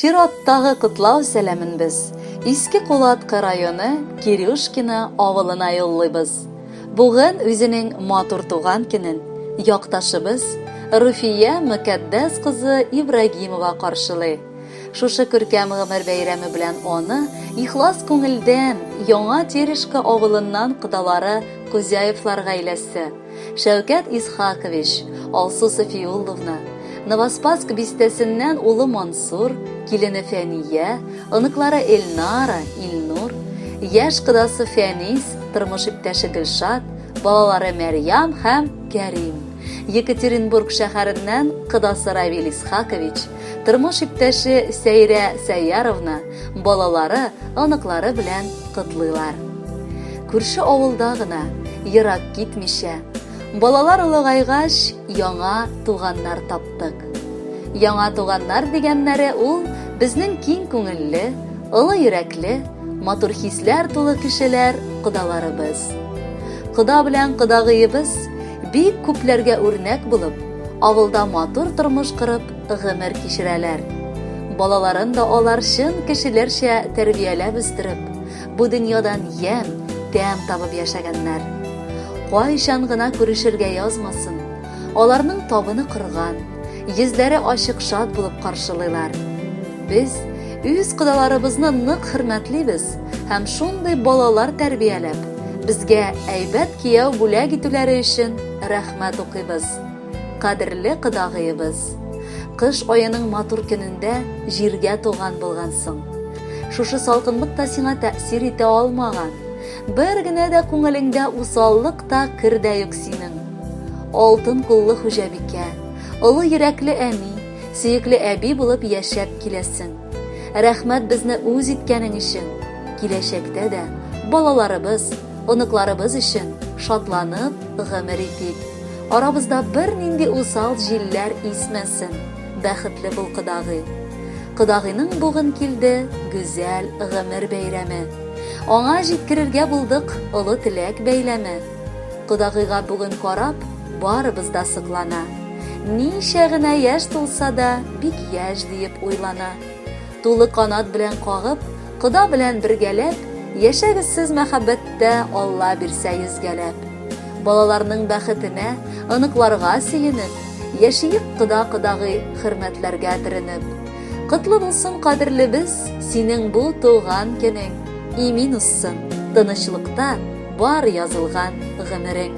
Чираттагы котлау сәламен без Иске Кулатка районы Кирюшкина авылына юллыйбыз. Бүген үзенең матур туган көнен якташыбыз Руфия Мөкаддәс кызы Ибрагимова каршылый. Шушы күркәм гомер бәйрәме белән аны ихлас күңелдән Яңа Терешка авылыннан кодалары Кузяевлар гаиләсе Шәүкәт Исхакович, Алсу Софиулловна, Новоспасск бистәсеннән улы Мансур, килене Фәния, оныклары Эльнара, Илнур, яшь кодасы Фәнис, тормыш иптәше Гөлшат, балалары Мәрьям һәм Кәрим. Екатеринбург шәһәреннән кодасы Равил Исхакович, тормыш иптәше Сәйрә Сәйяровна, балалары, оныклары белән котлыйлар. Күрше авылда гына, ерак китмичә, балалар улыгайгач, яңа туганнар таптык. Яңа туганнар дигәннәре ул безнең киң күңелле, олы йөрәкле, матур хисләр тулы кешеләр кодаларыбыз. Кода белән кодагыебыз бик күпләргә үрнәк булып, авылда матур тормыш корып, гомер кичерәләр. Балаларын да алар чын кешеләрчә тәрбияләп үстереп, бу дөньядан ям, тәм табып яшәгәннәр. Кайчан гына күрешергә язмасын, аларның табыны кырган, йөзләре ачык шат булып каршылыйлар. Без үз кодаларыбызны нык хөрмәтлибез һәм шундый балалар тәрбияләп, безгә әйбәт кияү бүләк итүләре өчен рәхмәт укыйбыз. Кадерле кодагыебыз, кыш аеның матур көнендә җиргә туган булгансың. Шушы салкынлык та сиңа тәэсир итә алмаган. Бер генә дә күңелеңдә усаллык та кердә юк синең. Алтын куллы хуҗабикә, олы йөрәкле әни, сөекле әби булып яшәп киләсең. Рәхмәт безне үз иткәнең өчен. Киләчәктә дә балаларыбыз, оныкларыбыз өчен шатланып гомер итик. Арабызда бер нинди усал җилләр исмәсен. Бәхетле бул кодагый. Кодагыйның бүген килде гүзәл гомер бәйрәме. Аңа җиткерергә булдык олы теләк бәйләме. Кодагыйга бүген карап, барыбыз да сыклана. Ничә генә яшь тулса да, бик яшь диеп уйлана. Тулы канат белән кагып, кода белән бергәләп, яшәгез сез мәхәббәттә Алла бирсә йөзгәләп. Балаларның бәхетенә, оныкларга сөенеп, яшиек кода-кодагый хөрмәтләргә төренеп. Котлы булсын кадерлебез, синең бу туган көнең. Имин уссын, тынычлыкта бар язылган гомерең.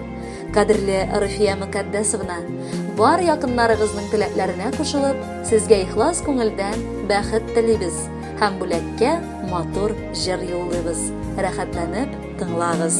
Кадерле Руфия Мөкаддәсовна, бар якыннарыгызның теләкләренә кушылып, сезгә ихлас күңелдән бәхет телибез һәм бүләккә матур җыр юллыйбыз. Рәхәтләнеп тыңлагыз.